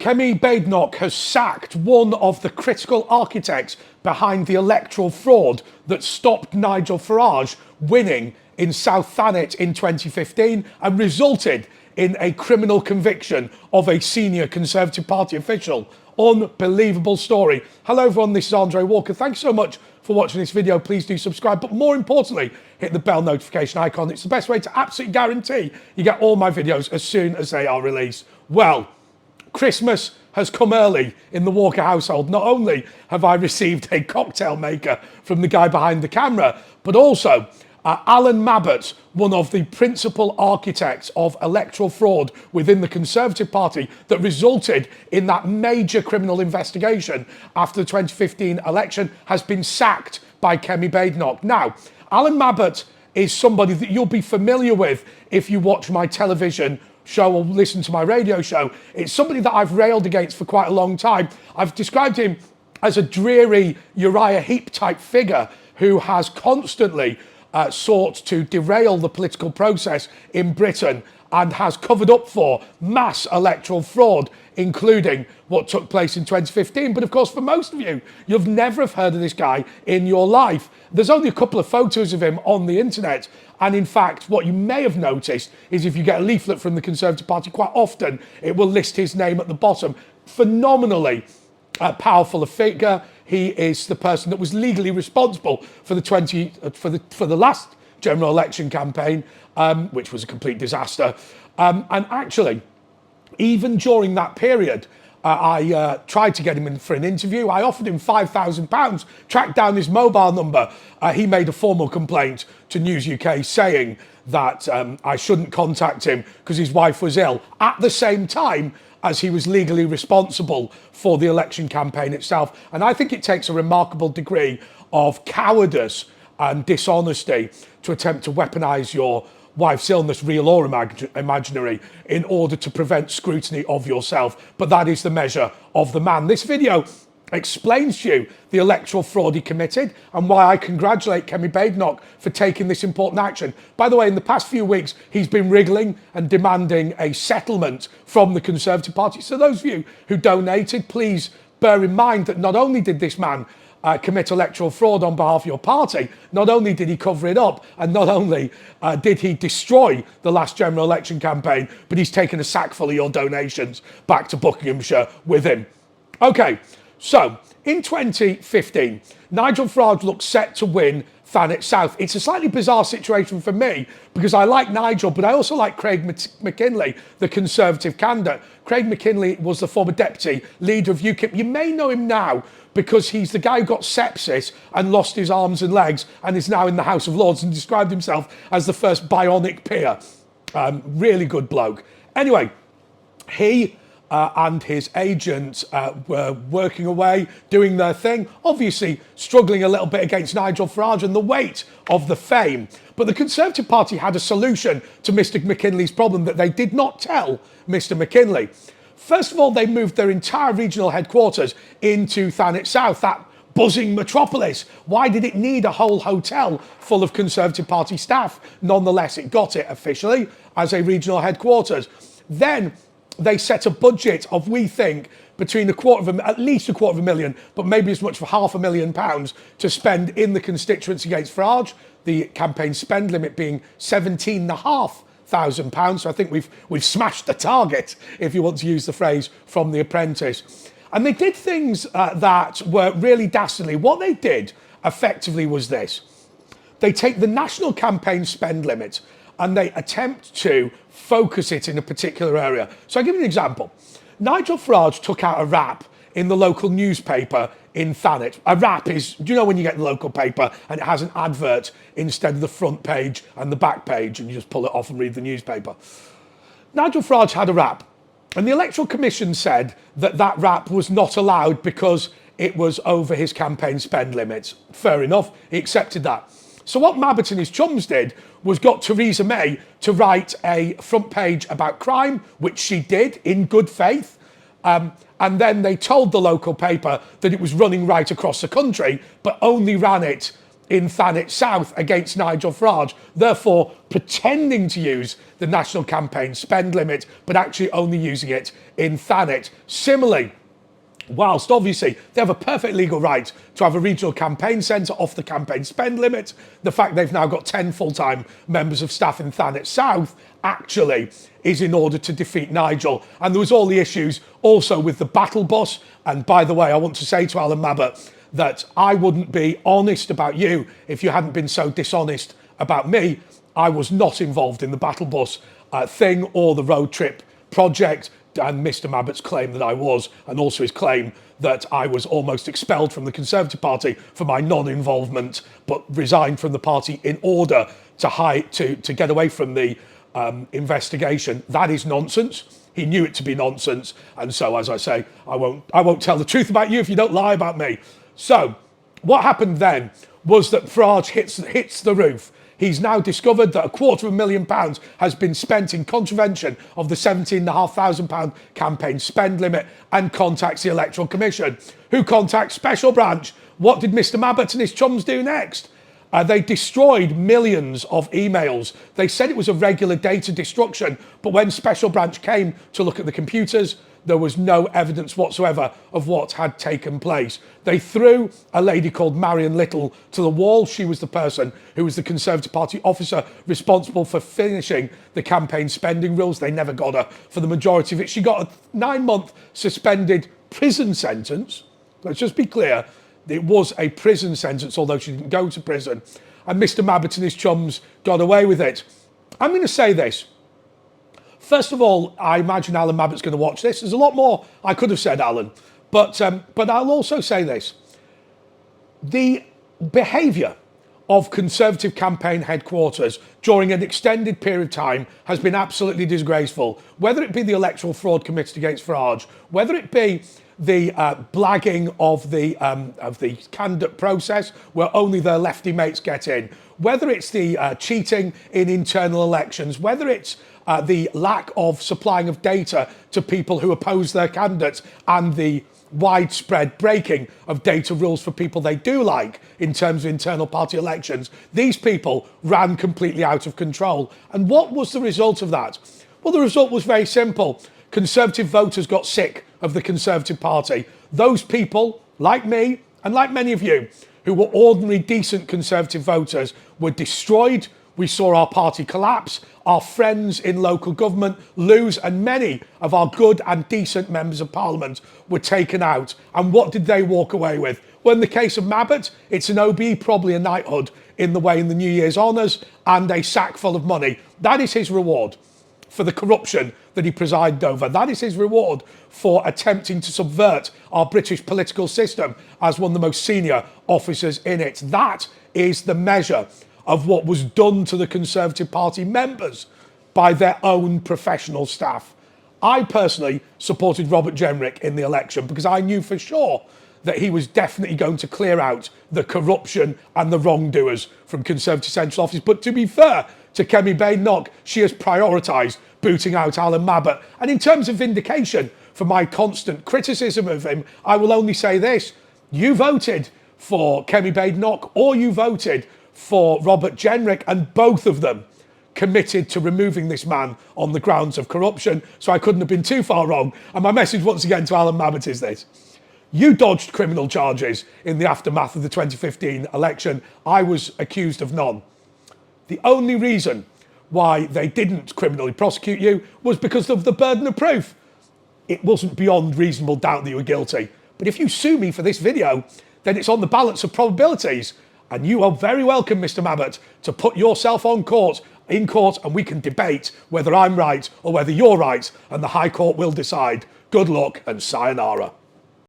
Kemi Badenoch has sacked one of the critical architects behind the electoral fraud that stopped Nigel Farage winning in South Thanet in 2015 and resulted in a criminal conviction of a senior Conservative Party official. Unbelievable story. Hello everyone, this is Andre Walker. Thanks so much for watching this video. Please do subscribe, but more importantly, hit the bell notification icon. It's the best way to absolutely guarantee you get all my videos as soon as they are released. Well, Christmas has come early in the Walker household. Not only have I received a cocktail maker from the guy behind the camera, but also Alan Mabbutt, one of the principal architects of electoral fraud within the Conservative Party that resulted in that major criminal investigation after the 2015 election, has been sacked by Kemi Badenoch. Now, Alan Mabbutt is somebody that you'll be familiar with if you watch my television show or listen to my radio show. It's somebody that I've railed against for quite a long time. I've described him as a dreary Uriah Heep type figure who has constantly sought to derail the political process in Britain and has covered up for mass electoral fraud, including what took place in 2015. But of course, for most of you, you've never have heard of this guy in your life. There's only a couple of photos of him on the internet. And in fact, what you may have noticed is if you get a leaflet from the Conservative Party, quite often it will list his name at the bottom. Phenomenally powerful a figure. He is the person that was legally responsible for the last general election campaign, which was a complete disaster. And actually, even during that period, I tried to get him in for an interview. I offered him £5,000, tracked down his mobile number. He made a formal complaint to News UK saying that I shouldn't contact him because his wife was ill, at the same time as he was legally responsible for the election campaign itself. And I think it takes a remarkable degree of cowardice and dishonesty to attempt to weaponise your wife's illness, real or imaginary, in order to prevent scrutiny of yourself. But that is the measure of the man. This video explains to you the electoral fraud he committed and why I congratulate Kemi Badenoch for taking this important action. By the way, in the past few weeks, he's been wriggling and demanding a settlement from the Conservative Party. So those of you who donated, please bear in mind that not only did this man commit electoral fraud on behalf of your party, not only did he cover it up, and not only did he destroy the last general election campaign, but he's taken a sack full of your donations back to Buckinghamshire with him. Okay, so in 2015, Nigel Farage looked set to win Thanet South. It's a slightly bizarre situation for me because I like Nigel, but I also like Craig McKinley, the Conservative candidate. Craig McKinley was the former deputy leader of UKIP. You may know him now because he's the guy who got sepsis and lost his arms and legs and is now in the House of Lords and described himself as the first bionic peer. Really good bloke. Anyway, he and his agent were working away, doing their thing, obviously struggling a little bit against Nigel Farage and the weight of the fame. But the Conservative Party had a solution to Mr. McKinley's problem that they did not tell Mr. McKinley. First of all, they moved their entire regional headquarters into Thanet South, that buzzing metropolis. Why did it need a whole hotel full of Conservative Party staff? Nonetheless, it got it officially as a regional headquarters. Then they set a budget of, we think, between at least £250,000, but maybe as much as £500,000 to spend in the constituency against Farage, the campaign spend limit being £17,500. So I think we've smashed the target, if you want to use the phrase from The Apprentice. And they did things that were really dastardly. What they did effectively was this. They take the national campaign spend limit and they attempt to focus it in a particular area. So I'll give you an example. Nigel Farage took out a wrap in the local newspaper in Thanet. A wrap is, do you know when you get the local paper and it has an advert instead of the front page and the back page and you just pull it off and read the newspaper? Nigel Farage had a wrap and the Electoral Commission said that that wrap was not allowed because it was over his campaign spend limits. Fair enough, he accepted that. So what Mabbutt and his chums did was got Theresa May to write a front page about crime, which she did in good faith. And then they told the local paper that it was running right across the country, but only ran it in Thanet South against Nigel Farage, therefore pretending to use the national campaign spend limit, but actually only using it in Thanet. Similarly, whilst obviously they have a perfect legal right to have a regional campaign centre off the campaign spend limit, the fact they've now got 10 full-time members of staff in Thanet South actually is in order to defeat Nigel. And there was all the issues also with the battle bus. And by the way, I want to say to Alan Mabbutt that I wouldn't be honest about you if you hadn't been so dishonest about me. I was not involved in the battle bus thing or the road trip project. And Mr. Mabbutt's claim that I was, and also his claim that I was almost expelled from the Conservative Party for my non-involvement, but resigned from the party in order to get away from the investigation. That is nonsense. He knew it to be nonsense, and so, as I say, I won't tell the truth about you if you don't lie about me. So, what happened then was that Farage hits the roof. He's now discovered that £250,000 has been spent in contravention of the £17,500 campaign spend limit and contacts the Electoral Commission, who contacts Special Branch. What did Mr. Mabbutt and his chums do next? They destroyed millions of emails. They said it was a regular data destruction, but when Special Branch came to look at the computers, there was no evidence whatsoever of what had taken place. They threw a lady called Marion Little to the wall. She was the person who was the Conservative Party officer responsible for finishing the campaign spending rules. They never got her for the majority of it. She got a 9-month suspended prison sentence. Let's just be clear. It was a prison sentence, although she didn't go to prison. And Mr. Mabbutt and his chums got away with it. I'm going to say this. First of all, I imagine Alan Mabbutt's going to watch this. There's a lot more I could have said, Alan. But I'll also say this. The behaviour of Conservative campaign headquarters during an extended period of time has been absolutely disgraceful. Whether it be the electoral fraud committed against Farage, whether it be the blagging of the candidate process where only their lefty mates get in, whether it's the cheating in internal elections, whether it's the lack of supplying of data to people who oppose their candidates, and the widespread breaking of data rules for people they do like in terms of internal party elections, these people ran completely out of control. And what was the result of that? Well, the result was very simple. Conservative voters got sick of the Conservative Party. Those people, like me and like many of you, who were ordinary, decent Conservative voters, were destroyed. We saw our party collapse, our friends in local government lose, and many of our good and decent members of Parliament were taken out. And what did they walk away with? Well, in the case of Mabbutt, it's an OBE, probably a knighthood in the New Year's honours, and a sack full of money. That is his reward for the corruption that he presided over. That is his reward for attempting to subvert our British political system as one of the most senior officers in it. That is the measure of what was done to the Conservative Party members by their own professional staff. I personally supported Robert Jenrick in the election because I knew for sure that he was definitely going to clear out the corruption and the wrongdoers from Conservative Central Office. But to be fair to Kemi Badenoch, she has prioritised booting out Alan Mabbutt. And in terms of vindication for my constant criticism of him, I will only say this. You voted for Kemi Badenoch or you voted for Robert Jenrick, and both of them committed to removing this man on the grounds of corruption. So I couldn't have been too far wrong. And my message once again to Alan Mabbutt is this. You dodged criminal charges in the aftermath of the 2015 election. I was accused of none. The only reason why they didn't criminally prosecute you was because of the burden of proof. It wasn't beyond reasonable doubt that you were guilty. But if you sue me for this video, then it's on the balance of probabilities. And you are very welcome, Mr. Mabbutt, to put yourself in court, and we can debate whether I'm right or whether you're right, and the High Court will decide. Good luck and sayonara.